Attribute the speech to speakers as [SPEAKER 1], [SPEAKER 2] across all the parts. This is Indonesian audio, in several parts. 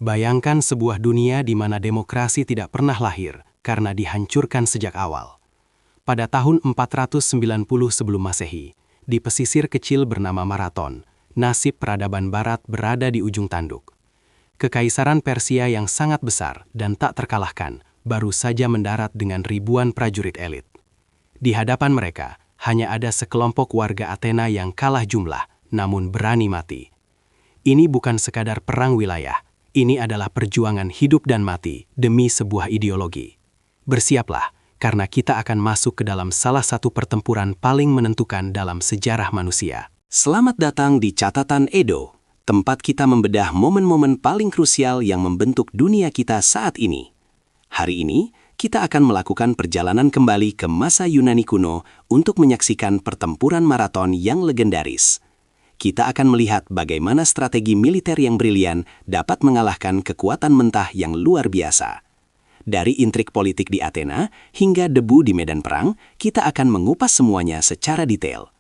[SPEAKER 1] Bayangkan sebuah dunia di mana demokrasi tidak pernah lahir karena dihancurkan sejak awal. Pada tahun 490 sebelum Masehi, di pesisir kecil bernama Marathon, nasib peradaban barat berada di ujung tanduk. Kekaisaran Persia yang sangat besar dan tak terkalahkan baru saja mendarat dengan ribuan prajurit elit. Di hadapan mereka, hanya ada sekelompok warga Athena yang kalah jumlah, namun berani mati. Ini bukan sekadar perang wilayah, ini adalah perjuangan hidup dan mati demi sebuah ideologi. Bersiaplah, karena kita akan masuk ke dalam salah satu pertempuran paling menentukan dalam sejarah manusia.
[SPEAKER 2] Selamat datang di Catatan Edo, tempat kita membedah momen-momen paling krusial yang membentuk dunia kita saat ini. Hari ini, kita akan melakukan perjalanan kembali ke masa Yunani kuno untuk menyaksikan pertempuran Marathon yang legendaris. Kita akan melihat bagaimana strategi militer yang brilian dapat mengalahkan kekuatan mentah yang luar biasa. Dari intrik politik di Athena hingga debu di medan perang, kita akan mengupas semuanya secara detail.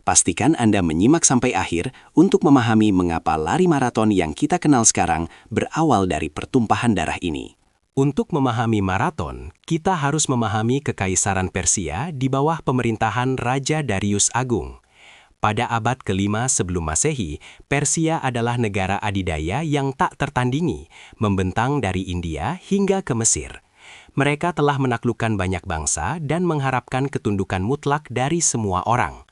[SPEAKER 2] Pastikan Anda menyimak sampai akhir untuk memahami mengapa lari maraton yang kita kenal sekarang berawal dari pertumpahan darah ini.
[SPEAKER 1] Untuk memahami maraton, kita harus memahami Kekaisaran Persia di bawah pemerintahan Raja Darius Agung. Pada abad ke-5 sebelum Masehi, Persia adalah negara adidaya yang tak tertandingi, membentang dari India hingga ke Mesir. Mereka telah menaklukkan banyak bangsa dan mengharapkan ketundukan mutlak dari semua orang.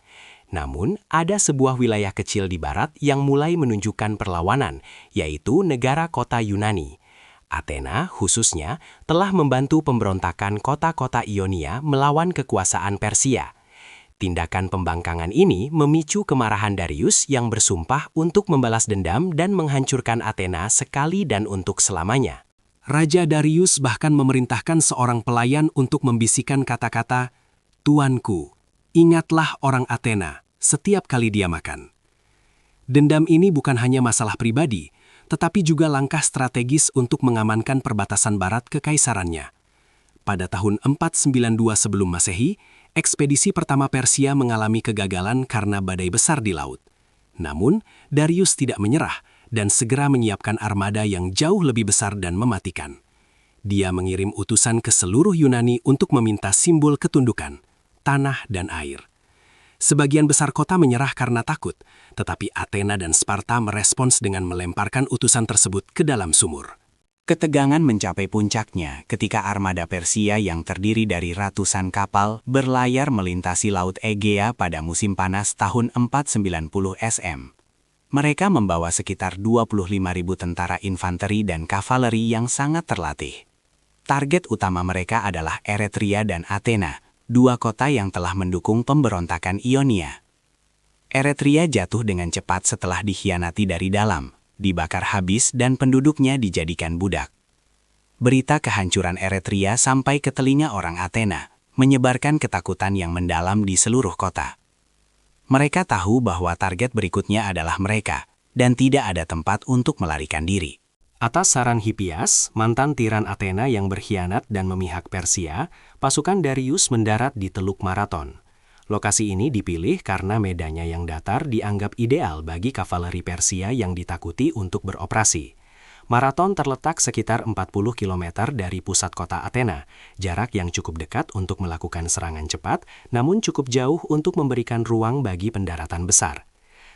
[SPEAKER 1] Namun, ada sebuah wilayah kecil di barat yang mulai menunjukkan perlawanan, yaitu negara kota Yunani. Athena, khususnya, telah membantu pemberontakan kota-kota Ionia melawan kekuasaan Persia. Tindakan pembangkangan ini memicu kemarahan Darius yang bersumpah untuk membalas dendam dan menghancurkan Athena sekali dan untuk selamanya.
[SPEAKER 2] Raja Darius bahkan memerintahkan seorang pelayan untuk membisikkan kata-kata, "Tuanku, ingatlah orang Athena setiap kali dia makan." Dendam ini bukan hanya masalah pribadi, tetapi juga langkah strategis untuk mengamankan perbatasan barat kekaisarannya. Pada tahun 492 sebelum Masehi, ekspedisi pertama Persia mengalami kegagalan karena badai besar di laut. Namun, Darius tidak menyerah dan segera menyiapkan armada yang jauh lebih besar dan mematikan. Dia mengirim utusan ke seluruh Yunani untuk meminta simbol ketundukan, tanah dan air. Sebagian besar kota menyerah karena takut, tetapi Athena dan Sparta merespons dengan melemparkan utusan tersebut ke dalam sumur. Ketegangan mencapai puncaknya ketika armada Persia yang terdiri dari ratusan kapal berlayar melintasi Laut Egea pada musim panas tahun 490 SM. Mereka membawa sekitar 25.000 tentara infanteri dan kavaleri yang sangat terlatih. Target utama mereka adalah Eretria dan Athena, dua kota yang telah mendukung pemberontakan Ionia. Eretria jatuh dengan cepat setelah dikhianati dari dalam, dibakar habis dan penduduknya dijadikan budak. Berita kehancuran Eretria sampai ke telinga orang Athena, menyebarkan ketakutan yang mendalam di seluruh kota. Mereka tahu bahwa target berikutnya adalah mereka, dan tidak ada tempat untuk melarikan diri.
[SPEAKER 1] Atas saran Hippias, mantan tiran Athena yang berkhianat dan memihak Persia, pasukan Darius mendarat di Teluk Marathon. Lokasi ini dipilih karena medannya yang datar dianggap ideal bagi kavaleri Persia yang ditakuti untuk beroperasi. Marathon terletak sekitar 40 km dari pusat kota Athena, jarak yang cukup dekat untuk melakukan serangan cepat, namun cukup jauh untuk memberikan ruang bagi pendaratan besar.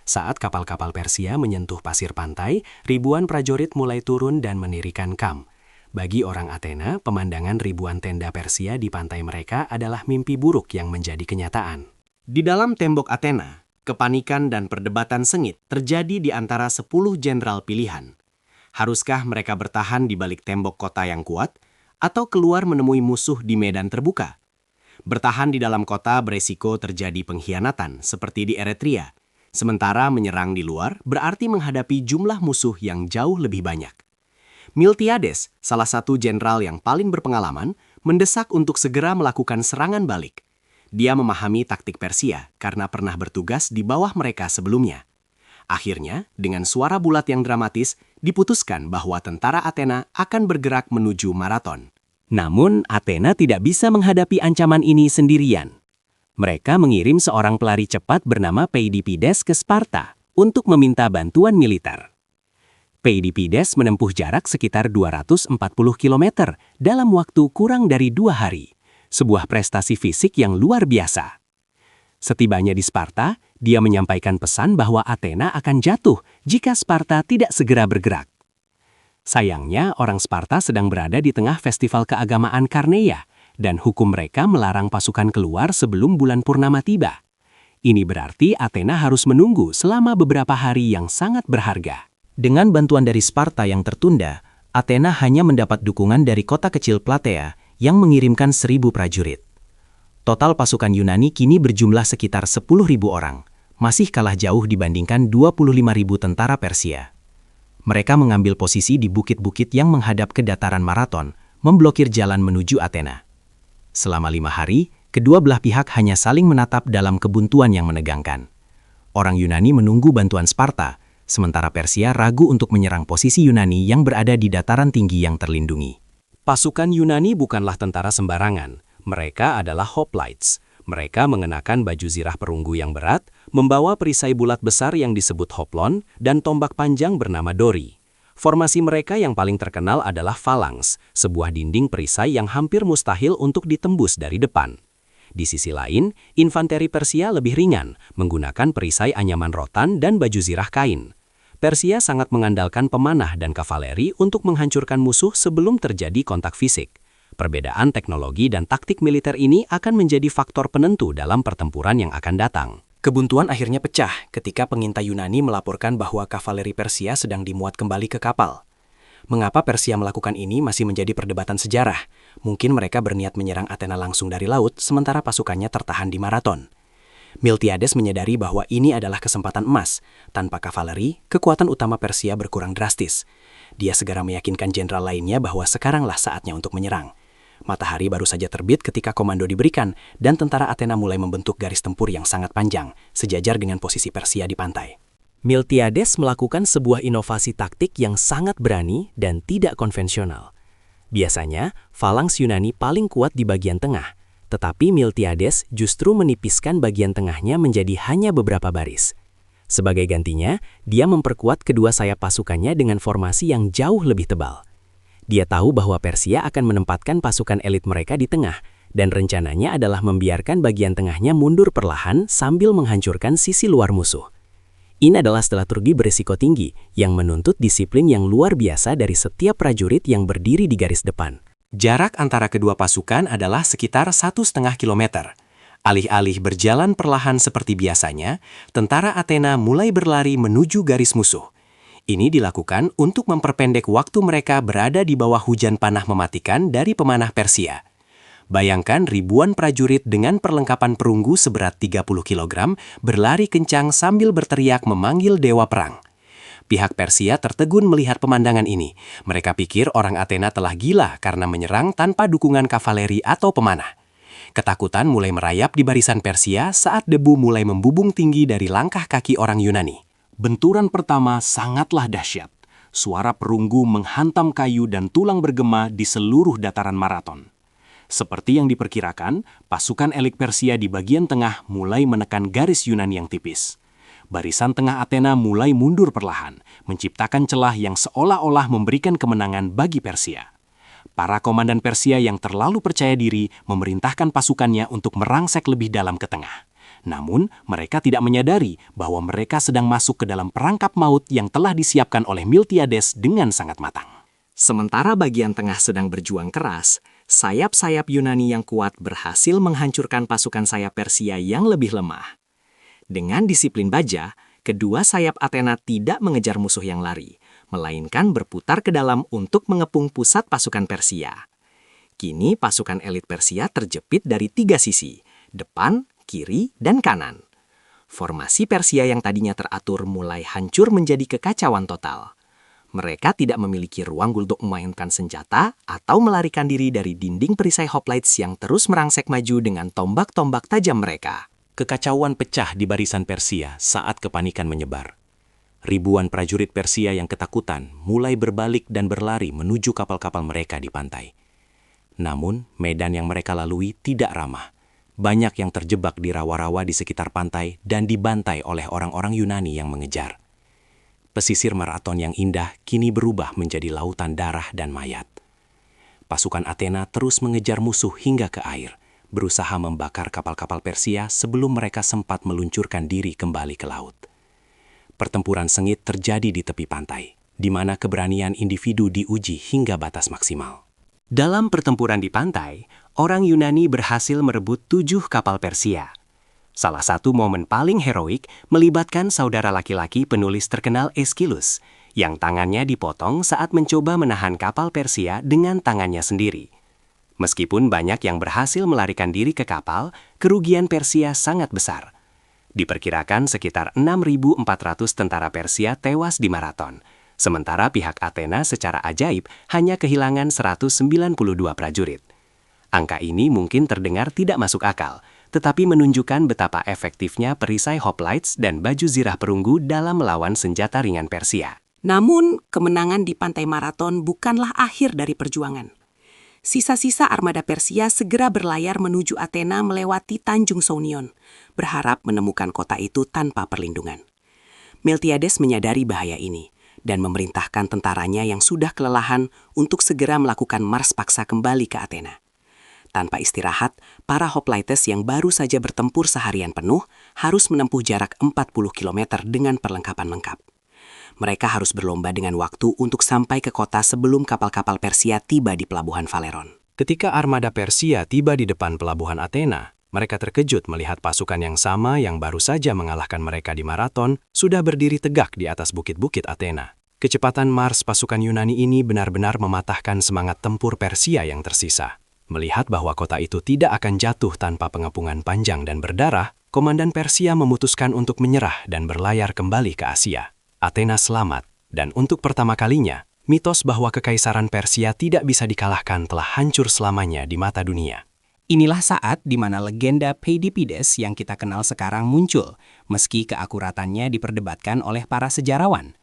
[SPEAKER 1] Saat kapal-kapal Persia menyentuh pasir pantai, ribuan prajurit mulai turun dan mendirikan kamp. Bagi orang Athena, pemandangan ribuan tenda Persia di pantai mereka adalah mimpi buruk yang menjadi kenyataan. Di dalam tembok Athena, kepanikan dan perdebatan sengit terjadi di antara 10 jenderal pilihan. Haruskah mereka bertahan di balik tembok kota yang kuat, atau keluar menemui musuh di medan terbuka? Bertahan di dalam kota beresiko terjadi pengkhianatan, seperti di Eretria. Sementara menyerang di luar berarti menghadapi jumlah musuh yang jauh lebih banyak. Miltiades, salah satu jenderal yang paling berpengalaman, mendesak untuk segera melakukan serangan balik. Dia memahami taktik Persia karena pernah bertugas di bawah mereka sebelumnya. Akhirnya, dengan suara bulat yang dramatis, diputuskan bahwa tentara Athena akan bergerak menuju Marathon.
[SPEAKER 2] Namun, Athena tidak bisa menghadapi ancaman ini sendirian. Mereka mengirim seorang pelari cepat bernama Peidipides ke Sparta untuk meminta bantuan militer.
[SPEAKER 1] Peidipides menempuh jarak sekitar 240 km dalam waktu kurang dari 2 hari. Sebuah prestasi fisik yang luar biasa. Setibanya di Sparta, dia menyampaikan pesan bahwa Athena akan jatuh jika Sparta tidak segera bergerak. Sayangnya, orang Sparta sedang berada di tengah festival keagamaan Karneia, dan hukum mereka melarang pasukan keluar sebelum bulan purnama tiba. Ini berarti Athena harus menunggu selama beberapa hari yang sangat berharga.
[SPEAKER 3] Dengan bantuan dari Sparta yang tertunda, Athena hanya mendapat dukungan dari kota kecil Platea yang mengirimkan 1.000 prajurit. Total pasukan Yunani kini berjumlah sekitar 10.000 orang, masih kalah jauh dibandingkan 25.000 tentara Persia. Mereka mengambil posisi di bukit-bukit yang menghadap ke dataran Marathon, memblokir jalan menuju Athena. Selama 5 hari, kedua belah pihak hanya saling menatap dalam kebuntuan yang menegangkan. Orang Yunani menunggu bantuan Sparta, sementara Persia ragu untuk menyerang posisi Yunani yang berada di dataran tinggi yang terlindungi.
[SPEAKER 1] Pasukan Yunani bukanlah tentara sembarangan. Mereka adalah hoplites. Mereka mengenakan baju zirah perunggu yang berat, membawa perisai bulat besar yang disebut hoplon, dan tombak panjang bernama dori. Formasi mereka yang paling terkenal adalah phalanx, sebuah dinding perisai yang hampir mustahil untuk ditembus dari depan. Di sisi lain, infanteri Persia lebih ringan, menggunakan perisai anyaman rotan dan baju zirah kain. Persia sangat mengandalkan pemanah dan kavaleri untuk menghancurkan musuh sebelum terjadi kontak fisik. Perbedaan teknologi dan taktik militer ini akan menjadi faktor penentu dalam pertempuran yang akan datang.
[SPEAKER 2] Kebuntuan akhirnya pecah ketika pengintai Yunani melaporkan bahwa kavaleri Persia sedang dimuat kembali ke kapal. Mengapa Persia melakukan ini masih menjadi perdebatan sejarah. Mungkin mereka berniat menyerang Athena langsung dari laut, sementara pasukannya tertahan di Marathon. Miltiades menyadari bahwa ini adalah kesempatan emas. Tanpa kavaleri, kekuatan utama Persia berkurang drastis. Dia segera meyakinkan jenderal lainnya bahwa sekaranglah saatnya untuk menyerang. Matahari baru saja terbit ketika komando diberikan, dan tentara Athena mulai membentuk garis tempur yang sangat panjang, sejajar dengan posisi Persia di pantai.
[SPEAKER 1] Miltiades melakukan sebuah inovasi taktik yang sangat berani dan tidak konvensional. Biasanya, phalanx Yunani paling kuat di bagian tengah, tetapi Miltiades justru menipiskan bagian tengahnya menjadi hanya beberapa baris. Sebagai gantinya, dia memperkuat kedua sayap pasukannya dengan formasi yang jauh lebih tebal. Dia tahu bahwa Persia akan menempatkan pasukan elit mereka di tengah, dan rencananya adalah membiarkan bagian tengahnya mundur perlahan sambil menghancurkan sisi luar musuh. Ini adalah strategi berisiko tinggi yang menuntut disiplin yang luar biasa dari setiap prajurit yang berdiri di garis depan.
[SPEAKER 2] Jarak antara kedua pasukan adalah sekitar 1,5 kilometer. Alih-alih berjalan perlahan seperti biasanya, tentara Athena mulai berlari menuju garis musuh. Ini dilakukan untuk memperpendek waktu mereka berada di bawah hujan panah mematikan dari pemanah Persia. Bayangkan ribuan prajurit dengan perlengkapan perunggu seberat 30 kg berlari kencang sambil berteriak memanggil dewa perang. Pihak Persia tertegun melihat pemandangan ini. Mereka pikir orang Athena telah gila karena menyerang tanpa dukungan kavaleri atau pemanah. Ketakutan mulai merayap di barisan Persia saat debu mulai membubung tinggi dari langkah kaki orang Yunani. Benturan pertama sangatlah dahsyat. Suara perunggu menghantam kayu dan tulang bergema di seluruh dataran Marathon. Seperti yang diperkirakan, pasukan elit Persia di bagian tengah mulai menekan garis Yunani yang tipis. Barisan tengah Athena mulai mundur perlahan, menciptakan celah yang seolah-olah memberikan kemenangan bagi Persia. Para komandan Persia yang terlalu percaya diri memerintahkan pasukannya untuk merangsek lebih dalam ke tengah. Namun, mereka tidak menyadari bahwa mereka sedang masuk ke dalam perangkap maut yang telah disiapkan oleh Miltiades dengan sangat matang.
[SPEAKER 1] Sementara bagian tengah sedang berjuang keras, sayap-sayap Yunani yang kuat berhasil menghancurkan pasukan sayap Persia yang lebih lemah. Dengan disiplin baja, kedua sayap Athena tidak mengejar musuh yang lari, melainkan berputar ke dalam untuk mengepung pusat pasukan Persia. Kini pasukan elit Persia terjepit dari 3 sisi, depan, kiri, dan kanan. Formasi Persia yang tadinya teratur mulai hancur menjadi kekacauan total. Mereka tidak memiliki ruang untuk memainkan senjata atau melarikan diri dari dinding perisai hoplites yang terus merangsek maju dengan tombak-tombak tajam mereka.
[SPEAKER 2] Kekacauan pecah di barisan Persia saat kepanikan menyebar. Ribuan prajurit Persia yang ketakutan mulai berbalik dan berlari menuju kapal-kapal mereka di pantai. Namun, medan yang mereka lalui tidak ramah. Banyak yang terjebak di rawa-rawa di sekitar pantai dan dibantai oleh orang-orang Yunani yang mengejar.
[SPEAKER 1] Pesisir maraton yang indah kini berubah menjadi lautan darah dan mayat. Pasukan Athena terus mengejar musuh hingga ke air, berusaha membakar kapal-kapal Persia sebelum mereka sempat meluncurkan diri kembali ke laut. Pertempuran sengit terjadi di tepi pantai, di mana keberanian individu diuji hingga batas maksimal. Dalam pertempuran di pantai, orang Yunani berhasil merebut 7 kapal Persia. Salah satu momen paling heroik melibatkan saudara laki-laki penulis terkenal Aeschylus, yang tangannya dipotong saat mencoba menahan kapal Persia dengan tangannya sendiri. Meskipun banyak yang berhasil melarikan diri ke kapal, kerugian Persia sangat besar. Diperkirakan sekitar 6.400 tentara Persia tewas di Maraton, sementara pihak Athena secara ajaib hanya kehilangan 192 prajurit. Angka ini mungkin terdengar tidak masuk akal, tetapi menunjukkan betapa efektifnya perisai hoplites dan baju zirah perunggu dalam melawan senjata ringan Persia.
[SPEAKER 4] Namun, kemenangan di pantai Maraton bukanlah akhir dari perjuangan. Sisa-sisa armada Persia segera berlayar menuju Athena melewati Tanjung Sounion, berharap menemukan kota itu tanpa perlindungan. Miltiades menyadari bahaya ini dan memerintahkan tentaranya yang sudah kelelahan untuk segera melakukan mars paksa kembali ke Athena. Tanpa istirahat, para hoplites yang baru saja bertempur seharian penuh harus menempuh jarak 40 km dengan perlengkapan lengkap. Mereka harus berlomba dengan waktu untuk sampai ke kota sebelum kapal-kapal Persia tiba di pelabuhan Phaleron.
[SPEAKER 1] Ketika armada Persia tiba di depan pelabuhan Athena, mereka terkejut melihat pasukan yang sama yang baru saja mengalahkan mereka di Maraton sudah berdiri tegak di atas bukit-bukit Athena. Kecepatan mars pasukan Yunani ini benar-benar mematahkan semangat tempur Persia yang tersisa. Melihat bahwa kota itu tidak akan jatuh tanpa pengepungan panjang dan berdarah, komandan Persia memutuskan untuk menyerah dan berlayar kembali ke Asia. Athena selamat, dan untuk pertama kalinya, mitos bahwa kekaisaran Persia tidak bisa dikalahkan telah hancur selamanya di mata dunia.
[SPEAKER 2] Inilah saat di mana legenda Pheidippides yang kita kenal sekarang muncul, meski keakuratannya diperdebatkan oleh para sejarawan.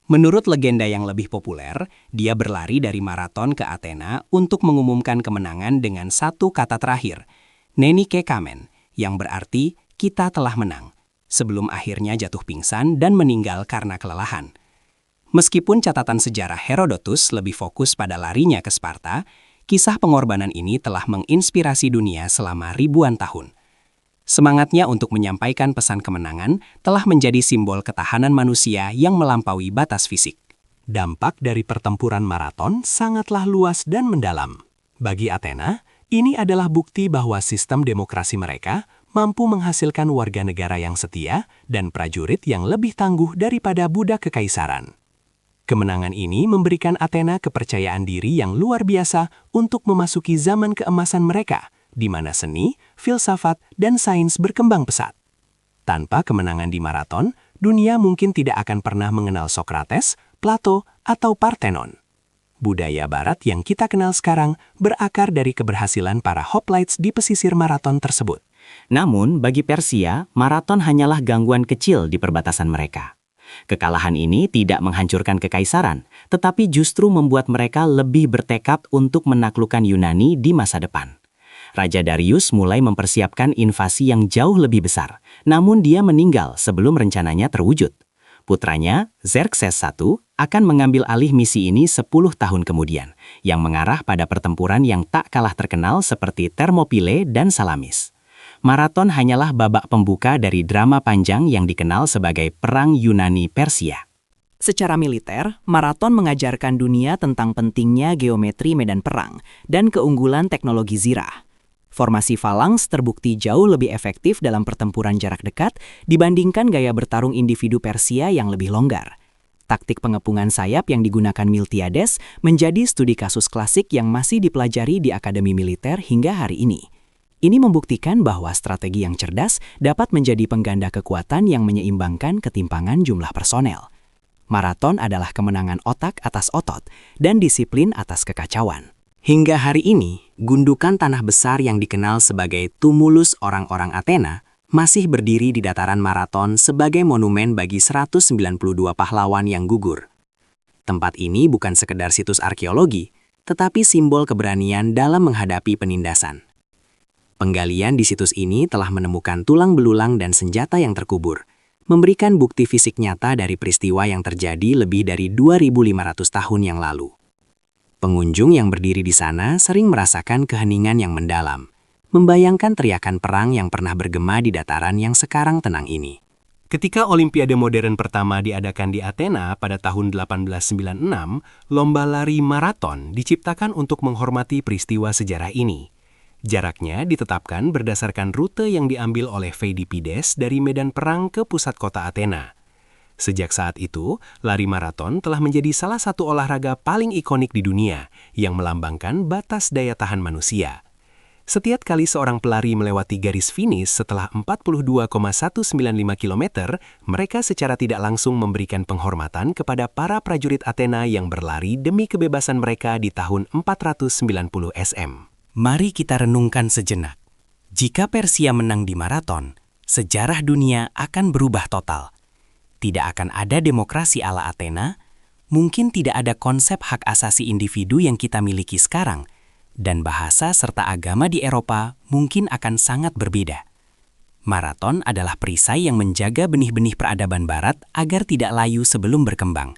[SPEAKER 2] Menurut legenda yang lebih populer, dia berlari dari Maraton ke Athena untuk mengumumkan kemenangan dengan satu kata terakhir, Nenike Kamen, yang berarti kita telah menang, sebelum akhirnya jatuh pingsan dan meninggal karena kelelahan. Meskipun catatan sejarah Herodotus lebih fokus pada larinya ke Sparta, kisah pengorbanan ini telah menginspirasi dunia selama ribuan tahun. Semangatnya untuk menyampaikan pesan kemenangan telah menjadi simbol ketahanan manusia yang melampaui batas fisik.
[SPEAKER 1] Dampak dari pertempuran Maraton sangatlah luas dan mendalam. Bagi Athena, ini adalah bukti bahwa sistem demokrasi mereka mampu menghasilkan warga negara yang setia dan prajurit yang lebih tangguh daripada budak kekaisaran. Kemenangan ini memberikan Athena kepercayaan diri yang luar biasa untuk memasuki zaman keemasan mereka, di mana seni, filsafat, dan sains berkembang pesat. Tanpa kemenangan di Maraton, dunia mungkin tidak akan pernah mengenal Sokrates, Plato, atau Parthenon. Budaya barat yang kita kenal sekarang berakar dari keberhasilan para hoplites di pesisir Maraton tersebut.
[SPEAKER 3] Namun, bagi Persia, Maraton hanyalah gangguan kecil di perbatasan mereka. Kekalahan ini tidak menghancurkan kekaisaran, tetapi justru membuat mereka lebih bertekad untuk menaklukkan Yunani di masa depan. Raja Darius mulai mempersiapkan invasi yang jauh lebih besar, namun dia meninggal sebelum rencananya terwujud. Putranya, Xerxes I, akan mengambil alih misi ini 10 tahun kemudian, yang mengarah pada pertempuran yang tak kalah terkenal seperti Thermopylae dan Salamis. Maraton hanyalah babak pembuka dari drama panjang yang dikenal sebagai Perang Yunani-Persia.
[SPEAKER 4] Secara militer, Maraton mengajarkan dunia tentang pentingnya geometri medan perang dan keunggulan teknologi zirah. Formasi falangs terbukti jauh lebih efektif dalam pertempuran jarak dekat dibandingkan gaya bertarung individu Persia yang lebih longgar. Taktik pengepungan sayap yang digunakan Miltiades menjadi studi kasus klasik yang masih dipelajari di Akademi Militer hingga hari ini. Ini membuktikan bahwa strategi yang cerdas dapat menjadi pengganda kekuatan yang menyeimbangkan ketimpangan jumlah personel. Maraton adalah kemenangan otak atas otot dan disiplin atas kekacauan. Hingga hari ini, gundukan tanah besar yang dikenal sebagai Tumulus orang-orang Athena masih berdiri di dataran Maraton sebagai monumen bagi 192 pahlawan yang gugur. Tempat ini bukan sekedar situs arkeologi, tetapi simbol keberanian dalam menghadapi penindasan. Penggalian di situs ini telah menemukan tulang belulang dan senjata yang terkubur,
[SPEAKER 2] memberikan bukti fisik nyata dari peristiwa yang terjadi lebih dari 2.500 tahun yang lalu. Pengunjung yang berdiri di sana sering merasakan keheningan yang mendalam, membayangkan teriakan perang yang pernah bergema di dataran yang sekarang tenang ini.
[SPEAKER 1] Ketika Olimpiade modern pertama diadakan di Athena pada tahun 1896, lomba lari maraton diciptakan untuk menghormati peristiwa sejarah ini. Jaraknya ditetapkan berdasarkan rute yang diambil oleh Pheidippides dari medan perang ke pusat kota Athena. Sejak saat itu, lari maraton telah menjadi salah satu olahraga paling ikonik di dunia yang melambangkan batas daya tahan manusia. Setiap kali seorang pelari melewati garis finish setelah 42,195 km, mereka secara tidak langsung memberikan penghormatan kepada para prajurit Athena yang berlari demi kebebasan mereka di tahun 490 SM.
[SPEAKER 2] Mari kita renungkan sejenak. Jika Persia menang di maraton, sejarah dunia akan berubah total. Tidak akan ada demokrasi ala Athena, mungkin tidak ada konsep hak asasi individu yang kita miliki sekarang, dan bahasa serta agama di Eropa mungkin akan sangat berbeda. Maraton adalah perisai yang menjaga benih-benih peradaban barat agar tidak layu sebelum berkembang.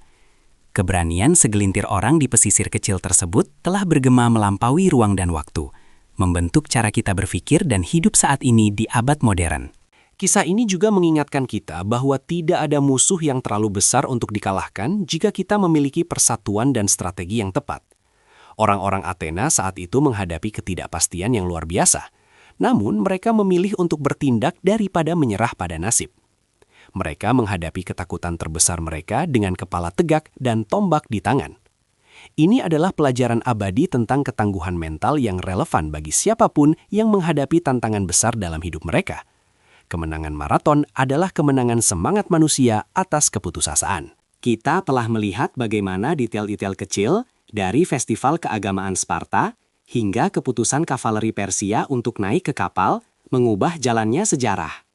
[SPEAKER 2] Keberanian segelintir orang di pesisir kecil tersebut telah bergema melampaui ruang dan waktu, membentuk cara kita berpikir dan hidup saat ini di abad modern.
[SPEAKER 1] Kisah ini juga mengingatkan kita bahwa tidak ada musuh yang terlalu besar untuk dikalahkan jika kita memiliki persatuan dan strategi yang tepat. Orang-orang Athena saat itu menghadapi ketidakpastian yang luar biasa. Namun mereka memilih untuk bertindak daripada menyerah pada nasib. Mereka menghadapi ketakutan terbesar mereka dengan kepala tegak dan tombak di tangan. Ini adalah pelajaran abadi tentang ketangguhan mental yang relevan bagi siapapun yang menghadapi tantangan besar dalam hidup mereka. Kemenangan maraton adalah kemenangan semangat manusia atas keputusasaan.
[SPEAKER 2] Kita telah melihat bagaimana detail-detail kecil dari festival keagamaan Sparta hingga keputusan kavaleri Persia untuk naik ke kapal mengubah jalannya sejarah.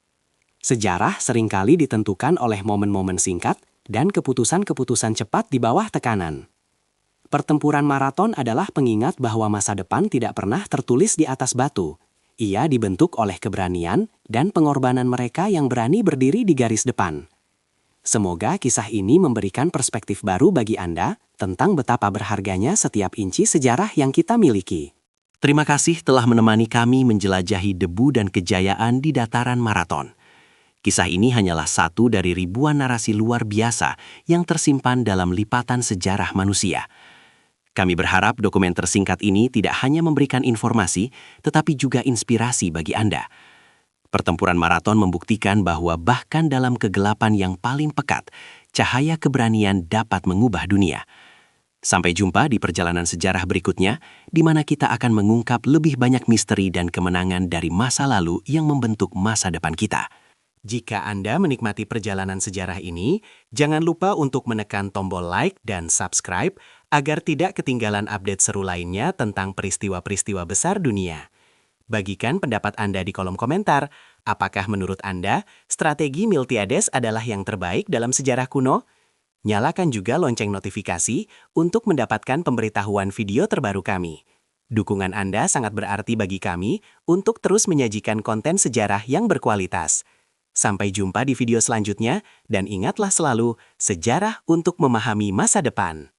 [SPEAKER 2] Sejarah seringkali ditentukan oleh momen-momen singkat dan keputusan-keputusan cepat di bawah tekanan. Pertempuran maraton adalah pengingat bahwa masa depan tidak pernah tertulis di atas batu. Ia dibentuk oleh keberanian dan pengorbanan mereka yang berani berdiri di garis depan. Semoga kisah ini memberikan perspektif baru bagi Anda tentang betapa berharganya setiap inci sejarah yang kita miliki.
[SPEAKER 1] Terima kasih telah menemani kami menjelajahi debu dan kejayaan di dataran maraton. Kisah ini hanyalah satu dari ribuan narasi luar biasa yang tersimpan dalam lipatan sejarah manusia. Kami berharap dokumenter singkat ini tidak hanya memberikan informasi, tetapi juga inspirasi bagi Anda. Pertempuran maraton membuktikan bahwa bahkan dalam kegelapan yang paling pekat, cahaya keberanian dapat mengubah dunia. Sampai jumpa di perjalanan sejarah berikutnya, di mana kita akan mengungkap lebih banyak misteri dan kemenangan dari masa lalu yang membentuk masa depan kita. Jika Anda menikmati perjalanan sejarah ini, jangan lupa untuk menekan tombol like dan subscribe agar tidak ketinggalan update seru lainnya tentang peristiwa-peristiwa besar dunia. Bagikan pendapat Anda di kolom komentar. Apakah menurut Anda, strategi Miltiades adalah yang terbaik dalam sejarah kuno? Nyalakan juga lonceng notifikasi untuk mendapatkan pemberitahuan video terbaru kami. Dukungan Anda sangat berarti bagi kami untuk terus menyajikan konten sejarah yang berkualitas. Sampai jumpa di video selanjutnya, dan ingatlah selalu, sejarah untuk memahami masa depan.